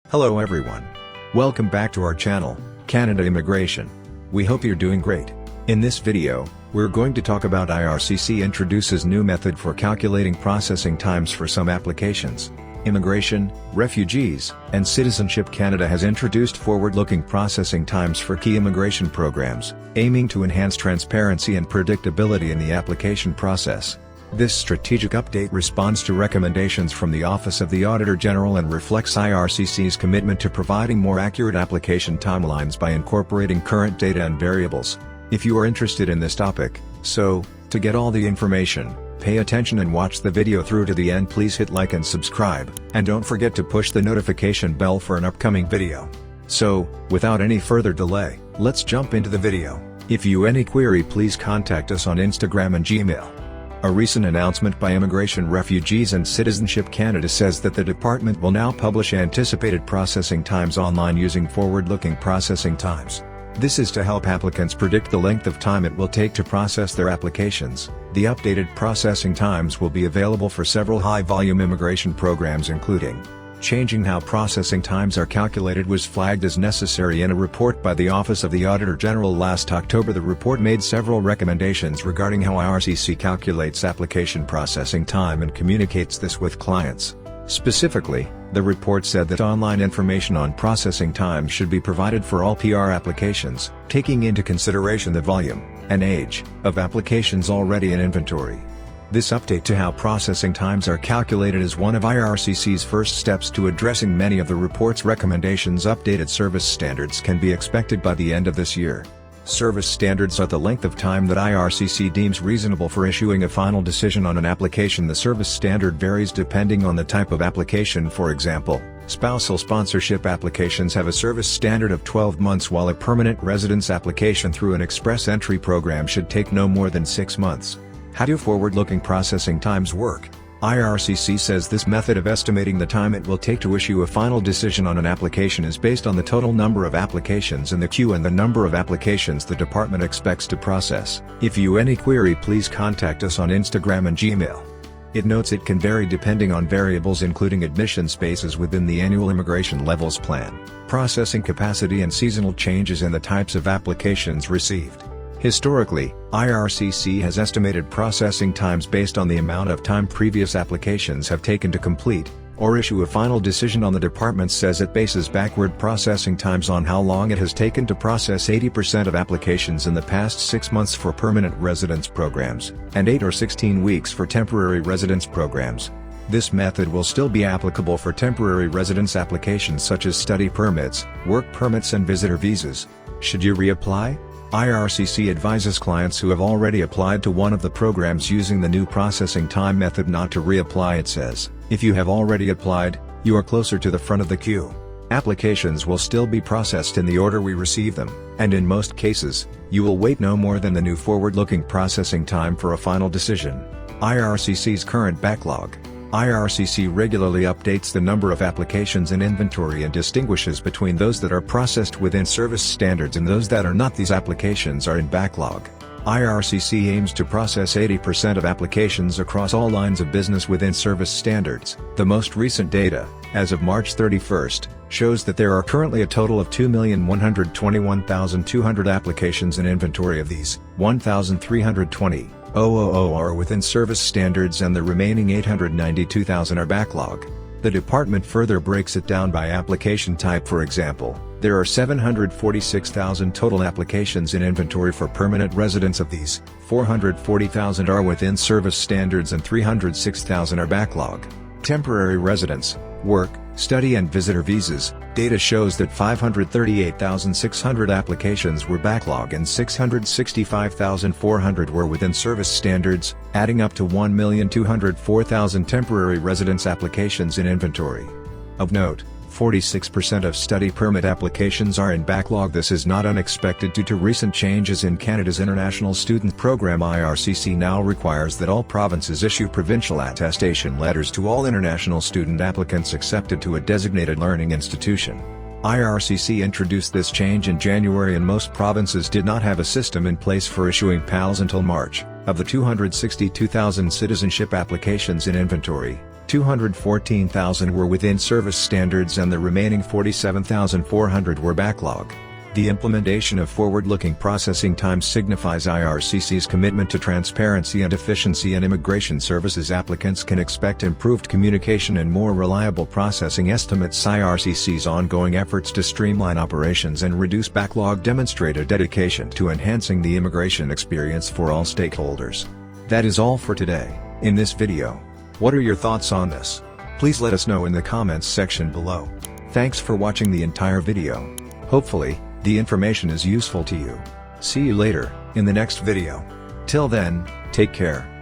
Hello everyone. Welcome back to our channel, Canada Immigration. We hope you're doing great. In this video, we're going to talk about IRCC introduces new method for calculating processing times for some applications. Immigration, Refugees, and Citizenship Canada has introduced forward-looking processing times for key immigration programs, aiming to enhance transparency and predictability in the application process. This strategic update responds to recommendations from the Office of the Auditor General and reflects IRCC's commitment to providing more accurate application timelines by incorporating current data and variables. If you are interested in this topic, to get all the information, pay attention and watch the video through to the end. Please hit like and subscribe, and don't forget to push the notification bell for an upcoming video. So, without any further delay, let's jump into the video. If you any query, please contact us on Instagram and Gmail. A recent announcement by Immigration, Refugees and Citizenship Canada says that the department will now publish anticipated processing times online using forward-looking processing times. This is to help applicants predict the length of time it will take to process their applications. The updated processing times will be available for several high-volume immigration programs, including changing how processing times are calculated was flagged as necessary in a report by the Office of the Auditor General last October. The report made several recommendations regarding how IRCC calculates application processing time and communicates this with clients. Specifically, the report said that online information on processing time should be provided for all PR applications, taking into consideration the volume and age of applications already in inventory. This update to how processing times are calculated is one of IRCC's first steps to addressing many of the report's recommendations. Updated service standards can be expected by the end of this year. Service standards are the length of time that IRCC deems reasonable for issuing a final decision on an application. The service standard varies depending on the type of application. For example, spousal sponsorship applications have a service standard of 12 months, while a permanent residence application through an express entry program should take no more than 6 months. How do forward-looking processing times work? IRCC says this method of estimating the time it will take to issue a final decision on an application is based on the total number of applications in the queue and the number of applications the department expects to process. If you any query, please contact us on Instagram and Gmail. It notes it can vary depending on variables including admission spaces within the annual immigration levels plan, processing capacity and seasonal changes in the types of applications received. Historically, IRCC has estimated processing times based on the amount of time previous applications have taken to complete or issue a final decision on. The department says it bases backward processing times on how long it has taken to process 80% of applications in the past 6 months for permanent residence programs, and 8 or 16 weeks for temporary residence programs. This method will still be applicable for temporary residence applications such as study permits, work permits and visitor visas. Should you reapply? IRCC advises clients who have already applied to one of the programs using the new processing time method not to reapply. It says, if you have already applied, you are closer to the front of the queue. Applications will still be processed in the order we receive them, and in most cases, you will wait no more than the new forward-looking processing time for a final decision. IRCC's current backlog. IRCC regularly updates the number of applications in inventory and distinguishes between those that are processed within service standards and those that are not. These applications are in backlog. IRCC aims to process 80% of applications across all lines of business within service standards. The most recent data, as of March 31st, shows that there are currently a total of 2,121,200 applications in inventory. Of these, 1,320 are within service standards and the remaining 892,000 are backlog. The department further breaks it down by application type. For example, there are 746,000 total applications in inventory for permanent residence. Of these, 440,000 are within service standards and 306,000 are backlog. Temporary residence, work, study and visitor visas. Data shows that 538,600 applications were backlog and 665,400 were within service standards, adding up to 1,204,000 temporary residence applications in inventory. Of note, 46% of study permit applications are in backlog. This is not unexpected due to recent changes in Canada's International Student Program. IRCC now requires that all provinces issue provincial attestation letters to all international student applicants accepted to a designated learning institution. IRCC introduced this change in January and most provinces did not have a system in place for issuing PALs until March. Of the 262,000 citizenship applications in inventory, 214,000 were within service standards and the remaining 47,400 were backlog. The implementation of forward-looking processing times signifies IRCC's commitment to transparency and efficiency in immigration services. Applicants can expect improved communication and more reliable processing estimates. IRCC's ongoing efforts to streamline operations and reduce backlog demonstrate a dedication to enhancing the immigration experience for all stakeholders. That is all for today. In this video, what are your thoughts on this? Please let us know in the comments section below. Thanks for watching the entire video. Hopefully, the information is useful to you. See you later, in the next video. Till then, take care.